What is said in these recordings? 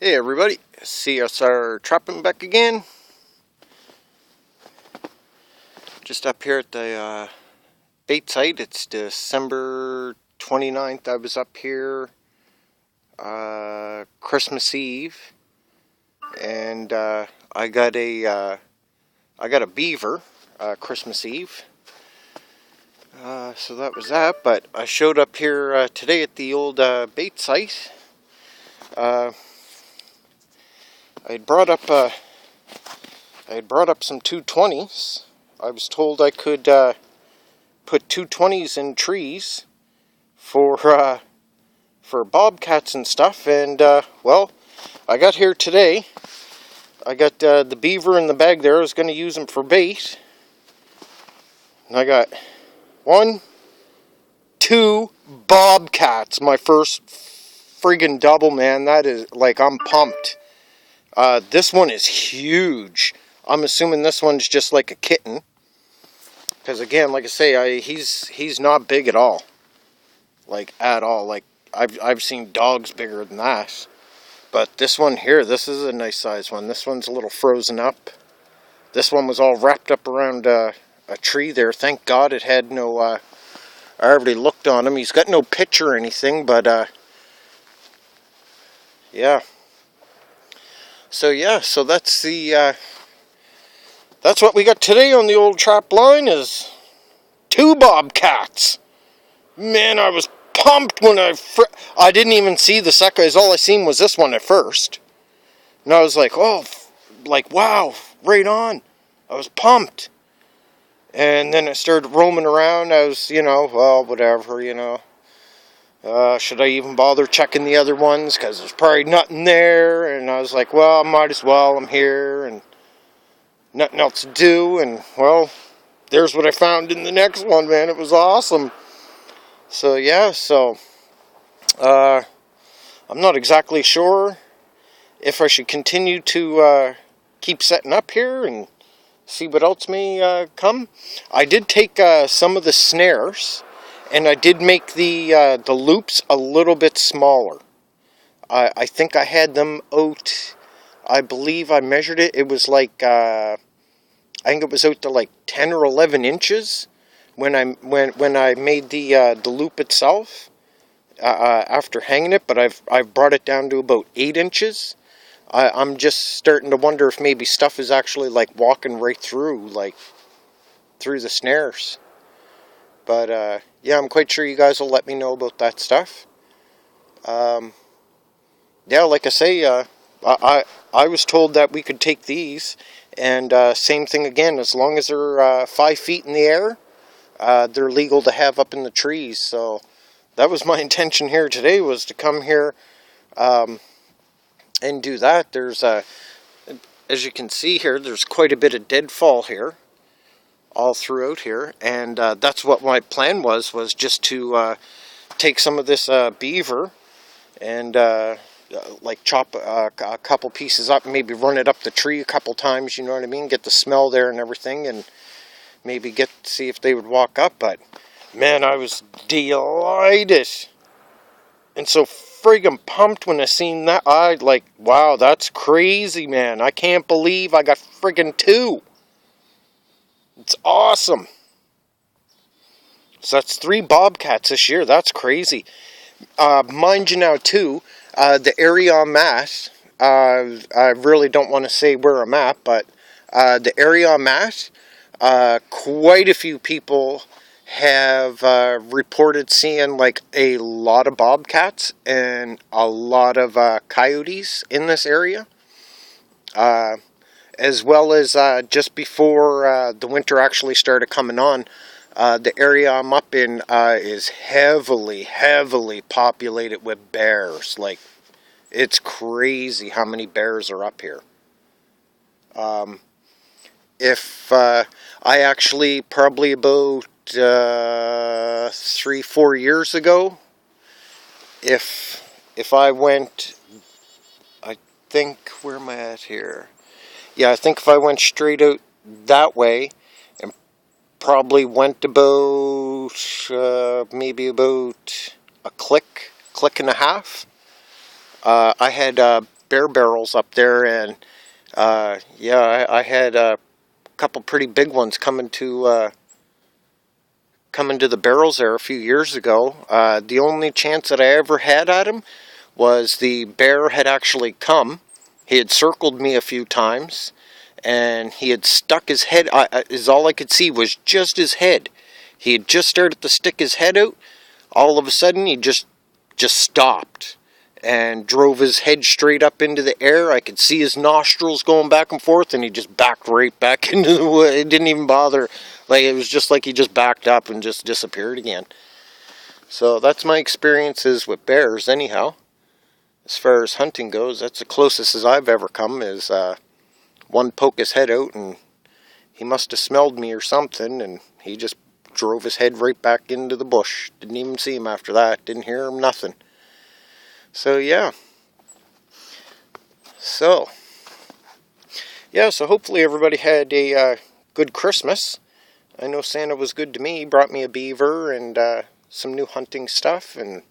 Hey everybody, CSR Trapping back again. Just up here at the bait site. It's December 29th. I was up here Christmas Eve, and I got a beaver Christmas Eve. So that was that. But I showed up here today at the old bait site. I had brought up some 220s. I was told I could put 220s in trees for bobcats and stuff, and well, I got here today. I got the beaver in the bag there. I was going to use them for bait, and I got 1, 2 bobcats. My first friggin' double, man. That is, like, I'm pumped. This one is huge. I'm assuming this one's just like a kitten, because again, like I say, he's not big at all, like at all. Like I've seen dogs bigger than that, but this one here, this is a nice size one. This one's a little frozen up. This one was all wrapped up around a tree there. Thank God it had no. I already looked on him. He's got no pitch or anything, but yeah. So yeah, so that's the. That's what we got today on the old trap line, is 2 bobcats. Man, I was pumped when I didn't even see the second. All I seen was this one at first. And I was like, oh, like, wow, right on. I was pumped. And then I started roaming around. I was, well, whatever, should I even bother checking the other ones? Because there's probably nothing there. And I was like, well, I might as well. I'm here. And nothing else to do, and well, there's what I found in the next one, man. It was awesome. So yeah, I'm not exactly sure if I should continue to keep setting up here and see what else may come. I did take some of the snares, and I did make the loops a little bit smaller. I think I had them out. I believe I measured it. It was like I think it was out to like 10 or 11 inches when I made the loop itself after hanging it. But I've brought it down to about 8 inches. I'm just starting to wonder if maybe stuff is actually like walking right through, like through the snares. But yeah, I'm quite sure you guys will let me know about that stuff. Yeah, like I say, I was told that we could take these, and same thing again, as long as they're 5 feet in the air, they're legal to have up in the trees. So that was my intention here today, was to come here and do that. There's, as you can see here, there's quite a bit of deadfall here, all throughout here, and that's what my plan was just to take some of this beaver and like chop a couple pieces up, maybe run it up the tree a couple times, you know what I mean, get the smell there and everything, and maybe see if they would walk up. But man, I was delighted and so friggin' pumped when I seen that. I like, wow, that's crazy, man. I can't believe I got friggin' 2. It's awesome. So that's 3 bobcats this year. That's crazy. Mind you now too, the area I'm at, I really don't want to say where I'm at, but the area I'm at, quite a few people have reported seeing like a lot of bobcats and a lot of coyotes in this area, as well as just before the winter actually started coming on. The area I'm up in is heavily populated with bears. Like, it's crazy how many bears are up here. If I actually, probably about 3-4 years ago, if I went, I think, where am I at here? Yeah, I think if I went straight out that way, probably went about maybe about a click and a half. I had bear barrels up there, and yeah, I had a couple pretty big ones coming to the barrels there a few years ago. The only chance that I ever had at him was the bear had actually come. He had circled me a few times, and he had stuck his head. Is all I could see was just his head. He had just started to stick his head out. All of a sudden, he just stopped and drove his head straight up into the air. I could see his nostrils going back and forth, and he just backed right back into the wood. It didn't even bother. Like, it was just like he just backed up and just disappeared again. So that's my experiences with bears anyhow. As far as hunting goes, that's the closest as I've ever come, is one poke his head out, and he must have smelled me or something, and he just drove his head right back into the bush. Didn't even see him after that. Didn't hear him, nothing. So yeah. So hopefully everybody had a good Christmas. I know Santa was good to me. He brought me a beaver and some new hunting stuff and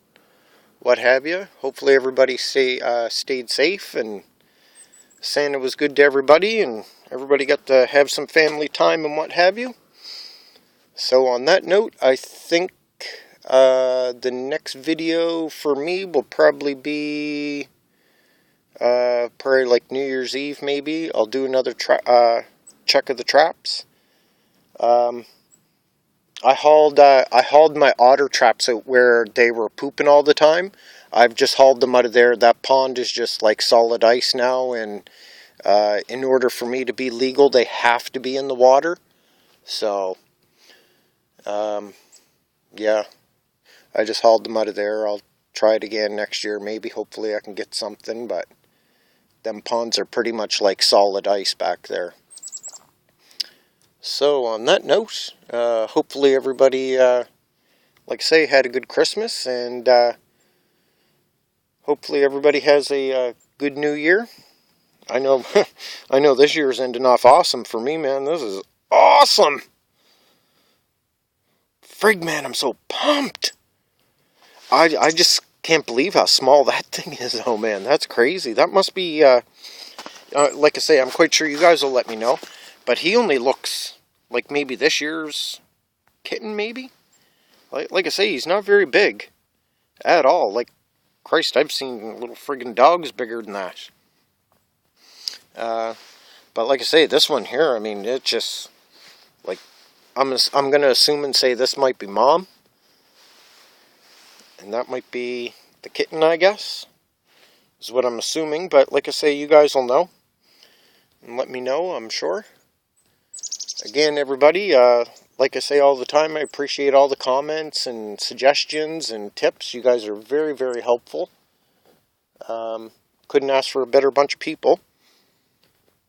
what have you. Hopefully everybody stayed safe, and Santa was good to everybody, and everybody got to have some family time and what have you. So on that note, I think the next video for me will probably be probably like New Year's Eve maybe. I'll do another check of the traps. I hauled my otter traps out where they were pooping all the time. I've just hauled them out of there. That pond is just like solid ice now, and in order for me to be legal, they have to be in the water. So yeah, I just hauled them out of there. I'll try it again next year maybe. Hopefully I can get something, but them ponds are pretty much like solid ice back there. So on that note, hopefully everybody, like I say, had a good Christmas, and hopefully everybody has a good New Year. I know, I know this year's ending off awesome for me, man. This is awesome. Frig, man, I'm so pumped. I just can't believe how small that thing is. Oh man, that's crazy. That must be, like I say, I'm quite sure you guys will let me know. But he only looks like maybe this year's kitten, maybe? Like I say, he's not very big at all. Like, Christ, I've seen little friggin' dogs bigger than that. But like I say, this one here, I mean, it just, like, I'm going to assume and say this might be Mom. And that might be the kitten, I guess, is what I'm assuming. But like I say, you guys will know. And let me know, I'm sure. Again, everybody, like I say all the time, I appreciate all the comments and suggestions and tips. You guys are very, very helpful. Couldn't ask for a better bunch of people.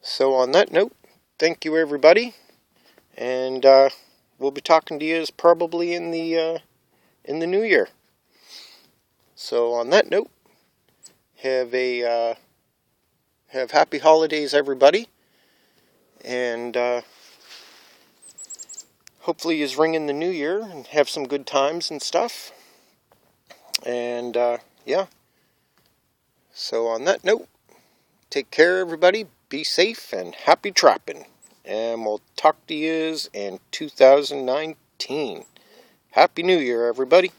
So on that note, thank you, everybody. And we'll be talking to you probably in the new year. So on that note, have happy holidays, everybody. And hopefully you's ring in the new year and have some good times and stuff. And yeah. So on that note, take care, everybody. Be safe and happy trapping. And we'll talk to yous in 2019. Happy New Year, everybody.